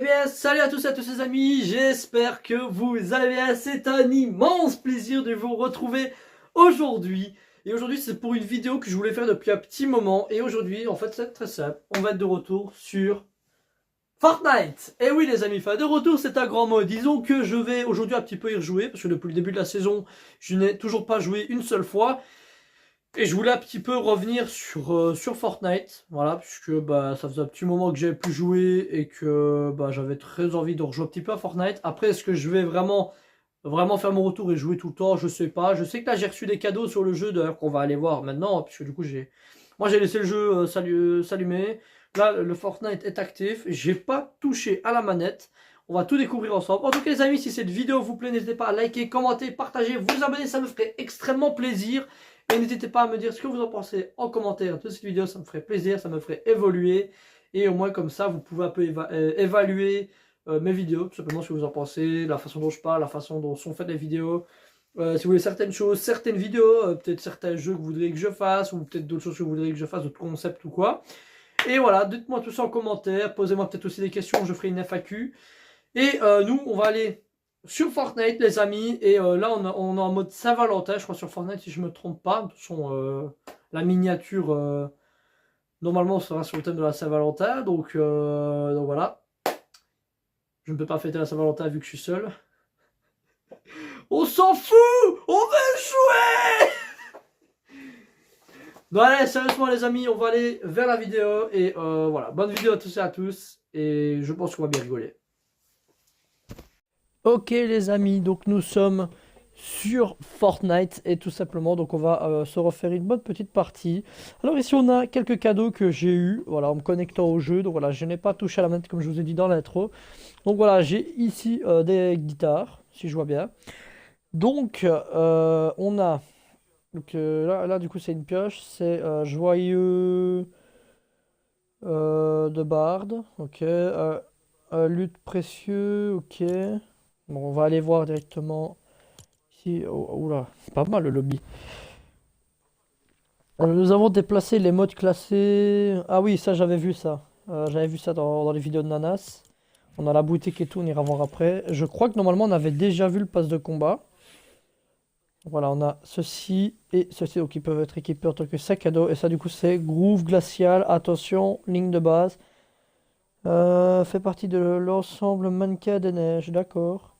bien, salut à tous les amis, j'espère que vous allez bien, c'est un immense plaisir de vous retrouver aujourd'hui. Et aujourd'hui c'est pour une vidéo que je voulais faire depuis un petit moment, et aujourd'hui en fait c'est très simple, on va être de retour sur Fortnite. Et oui les amis, enfin de retour c'est un grand mot, disons que je vais aujourd'hui un petit peu y rejouer, parce que depuis le début de la saison je n'ai toujours pas joué une seule fois. Et je voulais un petit peu revenir sur Fortnite, voilà, puisque bah, ça faisait un petit moment que j'avais plus joué et que bah, j'avais très envie de rejouer un petit peu à Fortnite. Après, est-ce que je vais vraiment faire mon retour et jouer tout le temps? Je sais pas. Je sais que là j'ai reçu des cadeaux sur le jeu, d'ailleurs qu'on va aller voir maintenant, puisque du coup moi j'ai laissé le jeu s'allumer. Là, le Fortnite est actif. J'ai pas touché à la manette. On va tout découvrir ensemble. En tout cas les amis, si cette vidéo vous plaît, n'hésitez pas à liker, commenter, partager, vous abonner, ça me ferait extrêmement plaisir. Et n'hésitez pas à me dire ce que vous en pensez en commentaire de cette vidéo, ça me ferait plaisir, ça me ferait évoluer. Et au moins comme ça, vous pouvez un peu évaluer mes vidéos, tout simplement ce que vous en pensez, la façon dont je parle, la façon dont sont faites les vidéos. Si vous voulez certaines choses, certaines vidéos, peut-être certains jeux que vous voudriez que je fasse, ou peut-être d'autres choses que vous voudriez que je fasse, d'autres concepts ou quoi. Et voilà, dites-moi tout ça en commentaire, posez-moi peut-être aussi des questions, je ferai une FAQ. Et nous, on va aller sur Fortnite, les amis. Et là, on est en mode Saint-Valentin, je crois, sur Fortnite, si je me trompe pas. De toute façon, la miniature, normalement, sera sur le thème de la Saint-Valentin. Donc voilà. Je ne peux pas fêter la Saint-Valentin vu que je suis seul. On s'en fout! On veut jouer! Donc allez, sérieusement, les amis, on va aller vers la vidéo. Et voilà, bonne vidéo à tous et à tous. Et je pense qu'on va bien rigoler. Ok les amis, donc nous sommes sur Fortnite et tout simplement donc on va se refaire une bonne petite partie. Alors ici on a quelques cadeaux que j'ai eu, voilà, en me connectant au jeu. Donc voilà, je n'ai pas touché à la manette comme je vous ai dit dans l'intro. Donc voilà, j'ai ici des guitares, si je vois bien. Donc on a donc, là du coup c'est une pioche, c'est joyeux de barde, ok, lutte précieux, ok. Bon, on va aller voir directement ici. Oh, oula, c'est pas mal le lobby. Nous avons déplacé les modes classés. Ah oui, ça j'avais vu ça. J'avais vu ça dans les vidéos de Nanas. On a la boutique et tout, on ira voir après. Je crois que normalement on avait déjà vu le pass de combat. Voilà, on a ceci et ceci donc, qui peuvent être équipés en tant que sac à dos. Et ça du coup c'est groove glacial. Attention, ligne de base. Fait partie de l'ensemble mannequin des neiges, d'accord.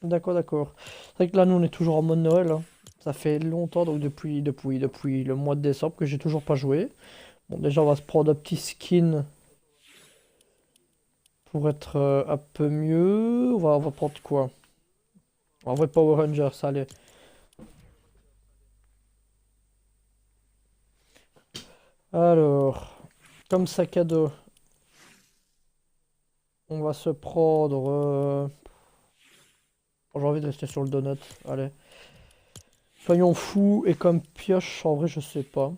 D'accord, d'accord. C'est vrai que là, nous, on est toujours en mode Noël, hein. Ça fait longtemps, donc depuis le mois de décembre, que j'ai toujours pas joué. Bon, déjà, on va se prendre un petit skin pour être un peu mieux. On va prendre quoi? En vrai, Power Rangers, allez. Alors, comme sac à dos, on va se prendre... oh, j'ai envie de rester sur le donut, allez. Soyons fous, et comme pioche, en vrai, je sais pas.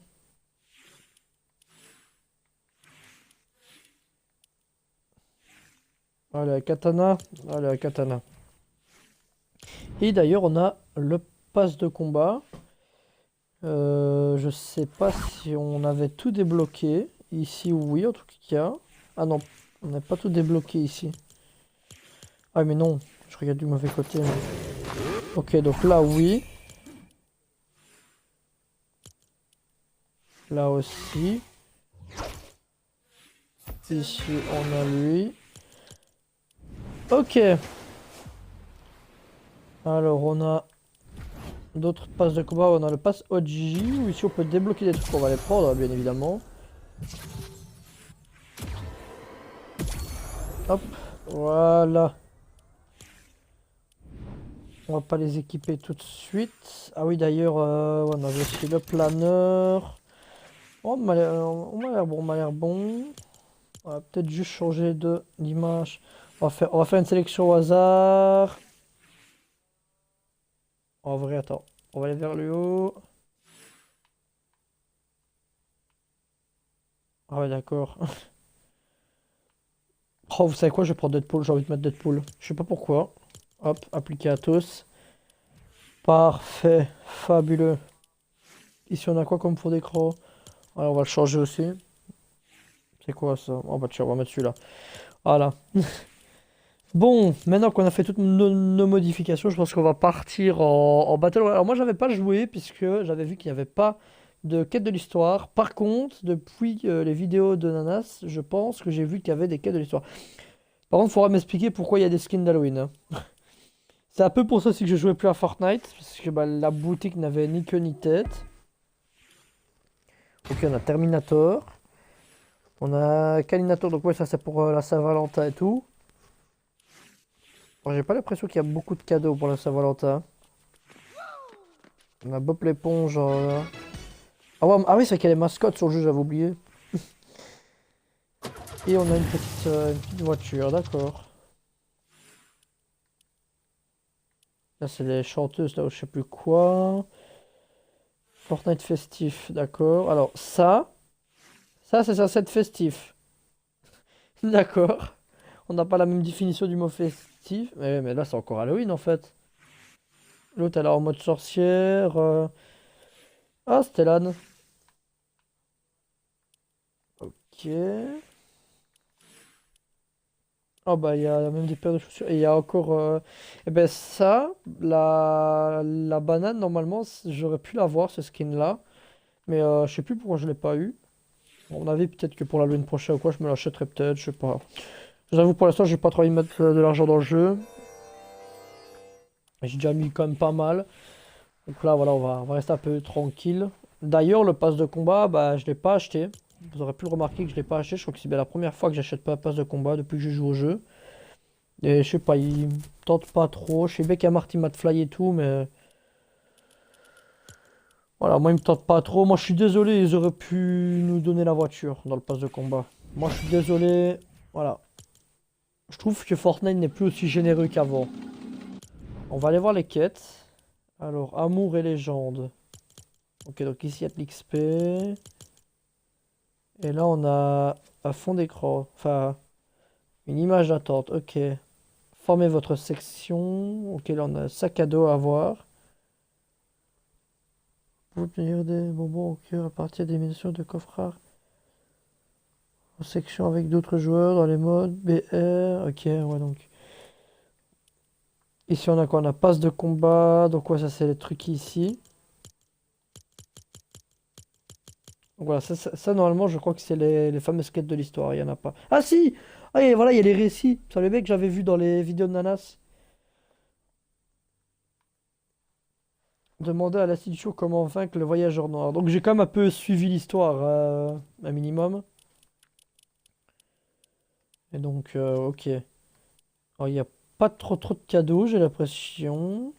Allez, katana. Allez, katana. Et d'ailleurs, on a le pass de combat. Je sais pas si on avait tout débloqué. Ici, oui, en tout cas. Ah non, on n'a pas tout débloqué ici. Ah, mais non, je regarde du mauvais côté. Ok, donc là, oui. Là aussi. Ici, on a lui. Ok. Alors, on a d'autres passes de combat. On a le pass OG. Où ici, on peut débloquer des trucs. On va les prendre, bien évidemment. Hop, voilà. On va pas les équiper tout de suite. Ah oui, d'ailleurs, on avait aussi le planeur. Oh, on m'a l'air bon. On va peut-être juste changer d'image. On va faire une sélection au hasard. En vrai, attends. On va aller vers le haut. Ah ouais, d'accord. Oh, vous savez quoi? Je vais prendre Deadpool. J'ai envie de mettre Deadpool. Je sais pas pourquoi. Hop, appliquer à tous. Parfait. Fabuleux. Ici, on a quoi comme fond d'écran? Alors, on va le changer aussi. C'est quoi ça? Oh bah tiens, on va mettre celui-là. Voilà. Bon, maintenant qu'on a fait toutes nos modifications, je pense qu'on va partir en Battle Royale. Alors moi, j'avais pas joué puisque j'avais vu qu'il n'y avait pas de quête de l'histoire. Par contre, depuis les vidéos de Nanas, je pense que j'ai vu qu'il y avait des quêtes de l'histoire. Par contre, il faudra m'expliquer pourquoi il y a des skins d'Halloween, hein. C'est un peu pour ça aussi que je jouais plus à Fortnite, parce que bah, la boutique n'avait ni queue ni tête. Ok, on a Terminator. On a Kalinator, donc ouais, ça c'est pour la Saint-Valentin et tout. Bon, j'ai pas l'impression qu'il y a beaucoup de cadeaux pour la Saint-Valentin. On a Bob l'éponge. Ah, ouais, ah oui, c'est qu'il y a les mascottes sur le jeu, j'avais oublié. Et on a une petite voiture, d'accord. Là, c'est les chanteuses, là, je sais plus quoi. Fortnite festif, d'accord. Alors, ça c'est un set festif. D'accord. On n'a pas la même définition du mot festif. Mais là, c'est encore Halloween, en fait. L'autre, elle est en mode sorcière. Ah, Stellan. Ok. Oh bah il y a même des paires de chaussures. Et il y a encore... Eh ben ça, la banane, normalement, j'aurais pu l'avoir, ce skin-là. Mais je sais plus pourquoi je l'ai pas eu. À mon avis, peut-être que pour l'Halloween prochain ou quoi, je me l'achèterai peut-être, je sais pas. J'avoue, pour l'instant, j'ai pas trop envie de mettre de l'argent dans le jeu. J'ai déjà mis quand même pas mal. Donc là, voilà, on va rester un peu tranquille. D'ailleurs, le pass de combat, bah je l'ai pas acheté. Vous aurez pu le remarquer que je l'ai pas acheté. Je crois que c'est bien la première fois que j'achète pas un pass de combat depuis que je joue au jeu. Et je sais pas, il me tente pas trop. Je sais bien qu'il y a Marty McFly et tout, mais voilà, moi il me tente pas trop. Moi je suis désolé, ils auraient pu nous donner la voiture dans le pass de combat. Moi je suis désolé, voilà. Je trouve que Fortnite n'est plus aussi généreux qu'avant. On va aller voir les quêtes. Alors, amour et légende. Ok, donc ici il y a de l'XP. Et là on a un fond d'écran. Enfin, une image d'attente. Ok. Formez votre section. Ok, là on a un sac à dos à avoir. Pour obtenir des bonbons au cœur à partir des munitions de coffre rare. En section avec d'autres joueurs dans les modes BR. Ok, ouais, donc. Ici on a quoi? On a passe de combat. Donc, ouais, ça c'est les trucs ici. Donc, voilà, normalement, je crois que c'est les fameuses quêtes de l'histoire. Il y en a pas. Ah, si! Ah, et voilà, il y a les récits. Ça, les mecs que j'avais vu dans les vidéos de Nanas. Demander à l'institution comment vaincre le voyageur noir. Donc, j'ai quand même un peu suivi l'histoire, un minimum. Et donc, ok. Alors, il n'y a pas trop de cadeaux, j'ai l'impression.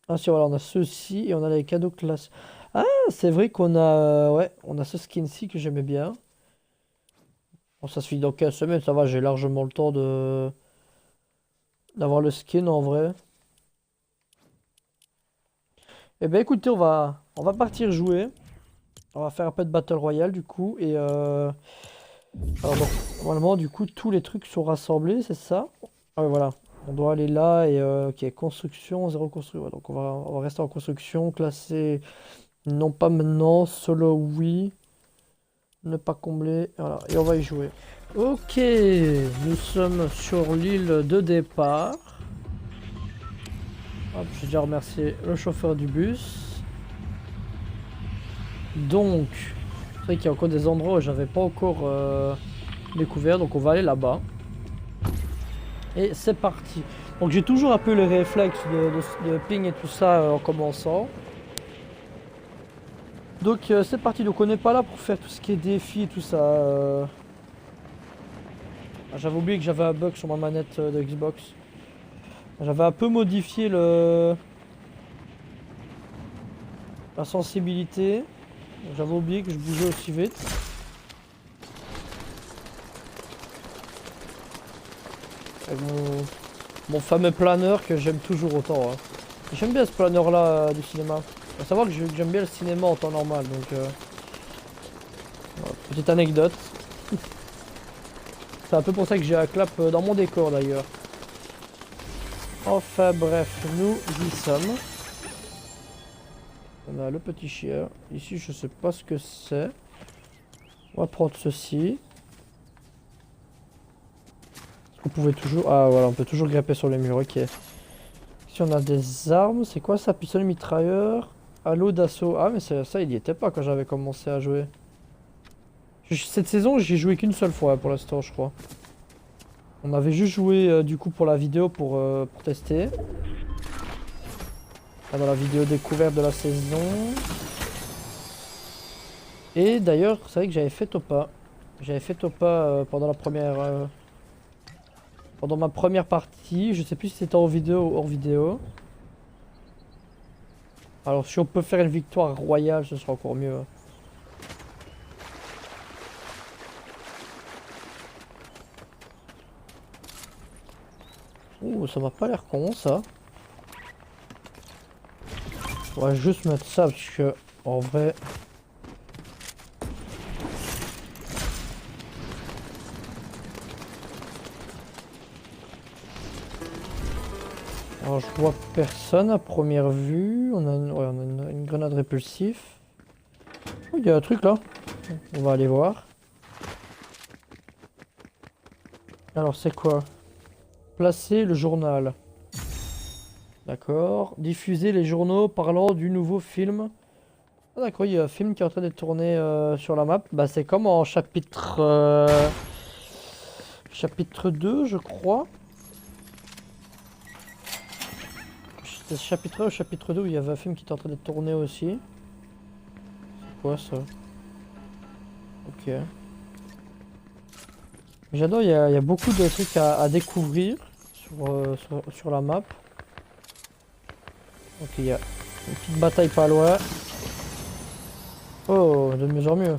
Ah si, voilà, on a ceux-ci et on a les cadeaux classe. Ah, c'est vrai qu'on a, ouais, on a ce skin-ci que j'aimais bien. Bon, ça se finit dans 15 semaines, ça va, j'ai largement le temps de d'avoir le skin en vrai. Eh ben écoutez, on va partir jouer. On va faire un peu de Battle Royale du coup. Et alors, donc, normalement, du coup, tous les trucs sont rassemblés, c'est ça? Ah ouais, voilà. On doit aller là et ok, construction, zéro construction. Ouais, donc on va rester en construction, classé. Non, pas maintenant. Solo, oui. Ne pas combler. Voilà. Et on va y jouer. Ok. Nous sommes sur l'île de départ. Hop, je vais déjà remercier le chauffeur du bus. Donc, c'est vrai qu'il y a encore des endroits où j'avais pas encore découvert. Donc, on va aller là-bas. Et c'est parti. Donc, j'ai toujours un peu le réflexe de ping et tout ça en commençant. Donc c'est parti, donc on n'est pas là pour faire tout ce qui est défi et tout ça. Ah, j'avais oublié que j'avais un bug sur ma manette de Xbox. J'avais un peu modifié la sensibilité. J'avais oublié que je bougeais aussi vite. Avec mon fameux planeur que j'aime toujours autant, hein. J'aime bien ce planeur là du cinéma. Faut savoir que j'aime bien le cinéma en temps normal, donc voilà, petite anecdote. C'est un peu pour ça que j'ai un clap dans mon décor d'ailleurs. Enfin bref, nous y sommes. On a le petit chien. Ici je sais pas ce que c'est. On va prendre ceci. On pouvait toujours... Ah voilà, on peut toujours grimper sur les murs, ok. Si on a des armes, c'est quoi ça? Pistolet mitrailleur, halo d'assaut. Ah mais ça il y était pas quand j'avais commencé à jouer. Cette saison j'ai joué qu'une seule fois pour l'instant je crois. On avait juste joué du coup pour la vidéo pour tester. Dans la vidéo découverte de la saison. Et d'ailleurs c'est vrai que j'avais fait Topa. J'avais fait Topa pendant la première... pendant ma première partie. Je sais plus si c'était en vidéo ou hors vidéo. Alors si on peut faire une victoire royale ce sera encore mieux. Ouh, ça m'a pas l'air con ça. On va juste mettre ça parce que en vrai. Alors je vois personne à première vue. On a, ouais, on a une grenade répulsif. Oh, il y a un truc là. On va aller voir. Alors c'est quoi? Placer le journal. D'accord. Diffuser les journaux parlant du nouveau film. Ah d'accord, il y a un film qui est en train d'être tourné sur la map. Bah c'est comme en chapitre 2 je crois. C'était chapitre 1 ou chapitre 2 où il y avait un film qui était en train d'être tourné aussi. C'est quoi ça? Ok. J'adore, il y a beaucoup de trucs à découvrir sur la map. Ok, il y a une petite bataille pas loin. Oh, de mieux en mieux.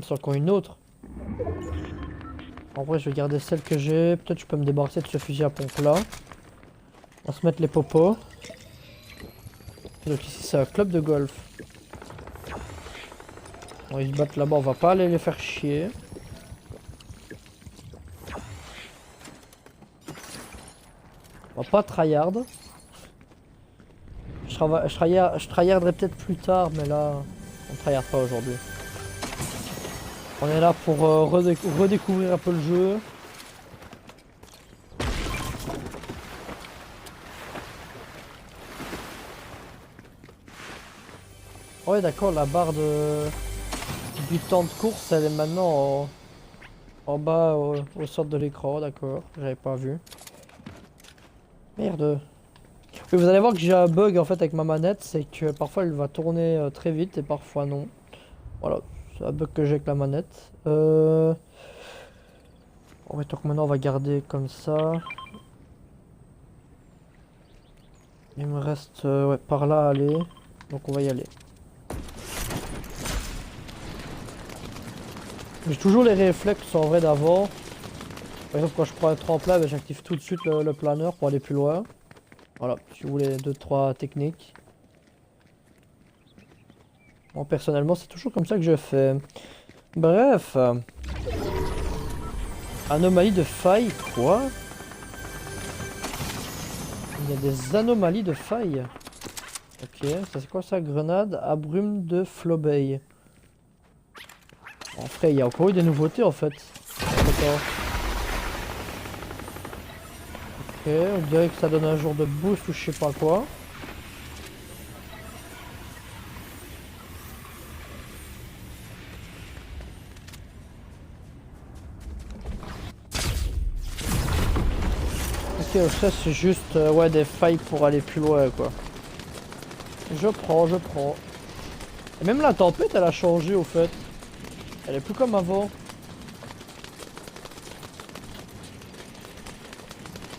C'est encore une autre. En vrai, je vais garder celle que j'ai. Peut-être je peux me débarrasser de ce fusil à pompe là. On va se mettre les popos. Donc ici, c'est un club de golf. Bon, ils se battent là-bas, on va pas aller les faire chier. On va pas tryhard. Je tryharderai peut-être plus tard, mais là, on tryhard pas aujourd'hui. On est là pour redécouvrir un peu le jeu. Ouais d'accord, la barre du temps de course elle est maintenant en bas au centre de l'écran, d'accord, j'avais pas vu. Merde. Oui, vous allez voir que j'ai un bug en fait avec ma manette, c'est que parfois elle va tourner très vite et parfois non. Voilà, c'est un bug que j'ai avec la manette. Ouais, donc maintenant on va garder comme ça. Il me reste ouais, par là à aller, donc on va y aller. J'ai toujours les réflexes en vrai d'avant. Par exemple quand je prends un tremplin, ben, j'active tout de suite le planeur pour aller plus loin. Voilà, si vous voulez 2-3 techniques. Moi personnellement c'est toujours comme ça que je fais. Bref. Anomalie de faille, quoi? Il y a des anomalies de faille. Ok, ça c'est quoi ça? Grenade à brume de Flobey. En fait, il y a encore eu des nouveautés en fait. D'accord. Ok, on dirait que ça donne un jour de boost ou je sais pas quoi. Ok, ça c'est juste ouais, des failles pour aller plus loin quoi. Je prends. Et même la tempête elle a changé au fait. Elle est plus comme avant.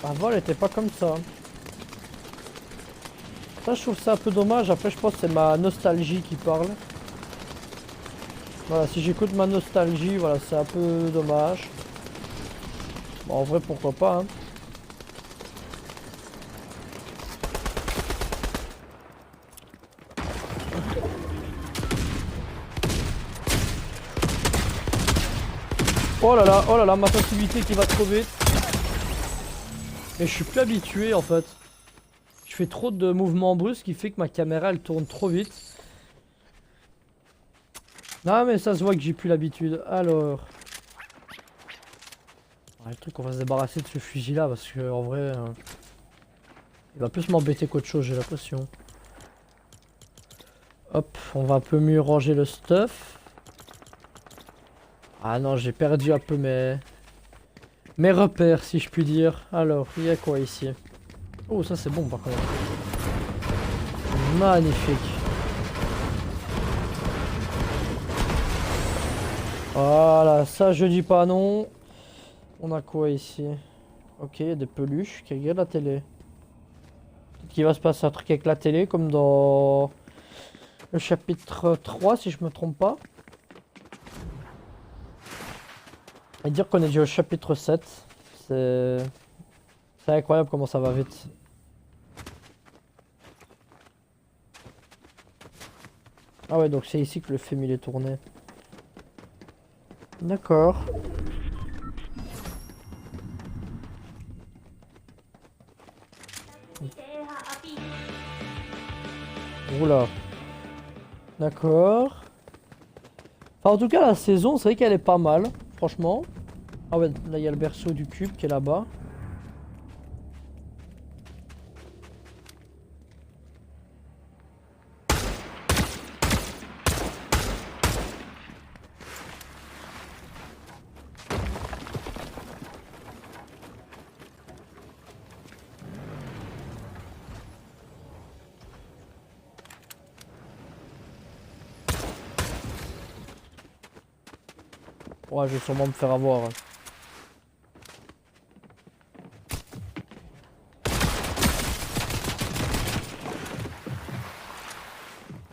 Avant elle était pas comme ça. Ça je trouve ça un peu dommage, après je pense que c'est ma nostalgie qui parle. Voilà, si j'écoute ma nostalgie, voilà, c'est un peu dommage. Bon, en vrai pourquoi pas hein. Oh là là, ma sensibilité qui va trop vite. Mais je suis plus habitué en fait. Je fais trop de mouvements brusques qui fait que ma caméra elle tourne trop vite. Non mais ça se voit que j'ai plus l'habitude. Alors. Le truc, on va se débarrasser de ce fusil là parce que en vrai, il va plus m'embêter qu'autre chose, j'ai l'impression. Hop, on va un peu mieux ranger le stuff. Ah non, j'ai perdu un peu mes repères, si je puis dire. Alors, il y a quoi ici? Oh, ça c'est bon par contre. Magnifique. Voilà, ça je dis pas non. On a quoi ici? Ok, il y a des peluches qui regardent la télé. Peut-être qu'il va se passer un truc avec la télé, comme dans le chapitre 3, si je me trompe pas. Et dire qu'on est déjà au chapitre 7, c'est incroyable comment ça va vite. Ah ouais, donc c'est ici que le film il est tourné. D'accord. Oula. D'accord. Enfin, en tout cas, la saison, c'est vrai qu'elle est pas mal, franchement. Ah ouais, là, il y a le berceau du cube qui est là-bas. Ouais, je vais sûrement me faire avoir.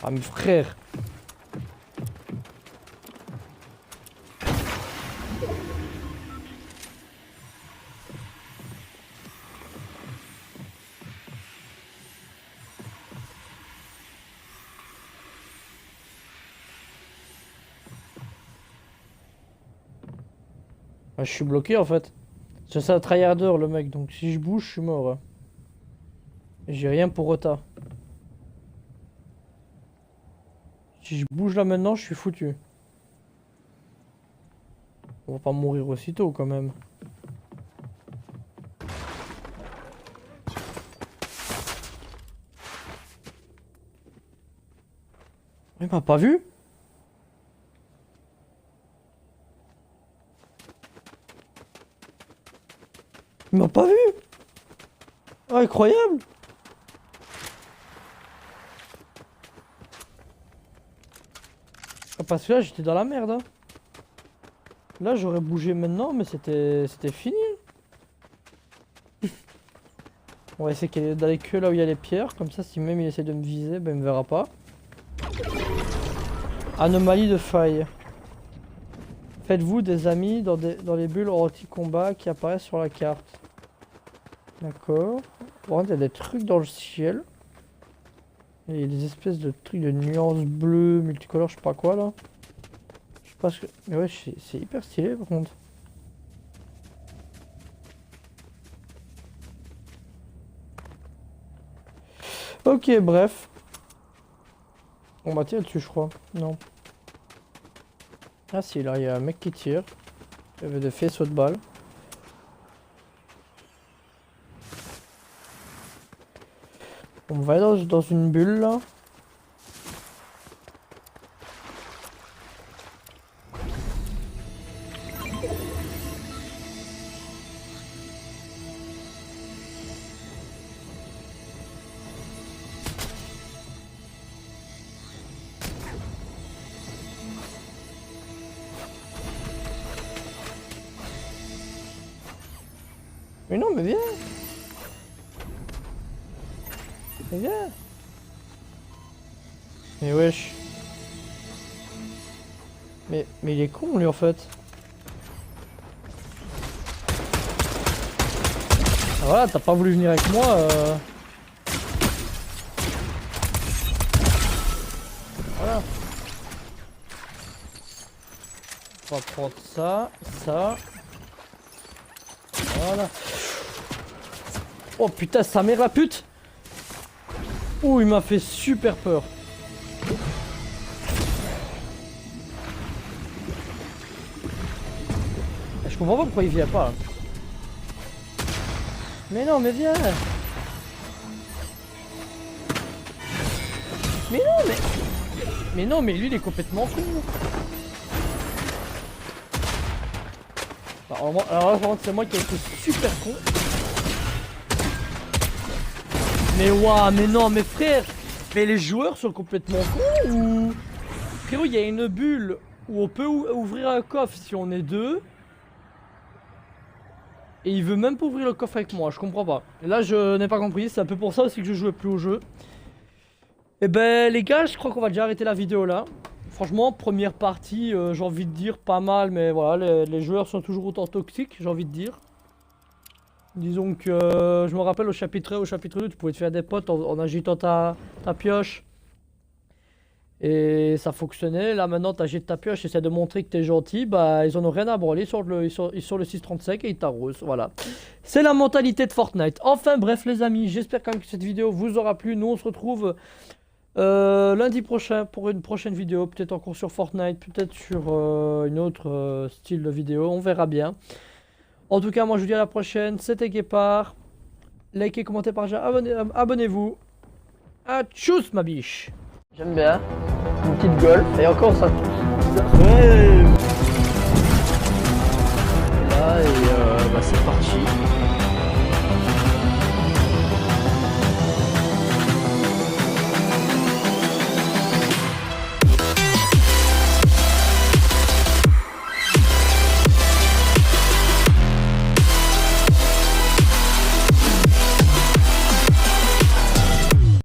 Ah, mes frères. Ah, je suis bloqué en fait. C'est un tryharder le mec, donc si je bouge, je suis mort. Hein. J'ai rien pour retard. Si je bouge là maintenant, je suis foutu. On va pas mourir aussitôt quand même. Il m'a pas vu? Il m'a pas vu? Oh, incroyable! Ah, parce que là, j'étais dans la merde. Hein. Là, j'aurais bougé maintenant, mais c'était fini. On va essayer d'aller que là où il y a les pierres. Comme ça, si même il essaie de me viser, ben il me verra pas. Anomalie de faille. Faites-vous des amis dans les bulles anti-combat qui apparaissent sur la carte. D'accord. Bon, il y a des trucs dans le ciel. Et il y a des espèces de trucs de nuances bleues, multicolores, je sais pas quoi là. Je sais pas ce que... Mais ouais, c'est hyper stylé par contre. Ok, bref. On va tirer dessus, je crois. Non. Ah si, là, il y a un mec qui tire. Il y avait des faisceaux de balles. On va aller dans une bulle, là. Mais non, mais viens! Mais viens! Mais wesh! Mais il est con, lui, en fait! Ah, voilà, t'as pas voulu venir avec moi, Voilà! On va prendre ça, ça... Voilà! Oh putain, sa mère la pute! Oh, il m'a fait super peur! Je comprends pas pourquoi il vient pas. Là. Mais non, mais viens. Mais non, mais... Mais non, mais lui, il est complètement con. Alors là, c'est moi qui ai été super con. Mais waouh, mais non, mais frère. Mais les joueurs sont complètement cons ou... Frérot, il y a une bulle où on peut ouvrir un coffre si on est deux. Et il veut même pas ouvrir le coffre avec moi, je comprends pas. Et là, je n'ai pas compris, c'est un peu pour ça aussi que je jouais plus au jeu. Et ben les gars, je crois qu'on va déjà arrêter la vidéo là. Franchement, première partie, j'ai envie de dire pas mal, mais voilà, les joueurs sont toujours autant toxiques, j'ai envie de dire. Disons que je me rappelle au chapitre 1, au chapitre 2, tu pouvais te faire des potes en agitant ta pioche. Et ça fonctionnait. Là maintenant, t'agites ta pioche, essaie de montrer que t'es gentil, bah ils en ont rien à branler, ils sont le 635 et ils t'arrosent, voilà. C'est la mentalité de Fortnite. Enfin bref les amis, j'espère quand même que cette vidéo vous aura plu. Nous on se retrouve lundi prochain pour une prochaine vidéo, peut-être encore sur Fortnite, peut-être sur une autre style de vidéo, on verra bien. En tout cas, moi je vous dis à la prochaine, c'était Guépard. Likez, commentez, partagez, abonnez-vous. Ah, tchuss ma biche. J'aime bien. Une petite golf. Et encore ça. Ouais. Là, et bah c'est parti.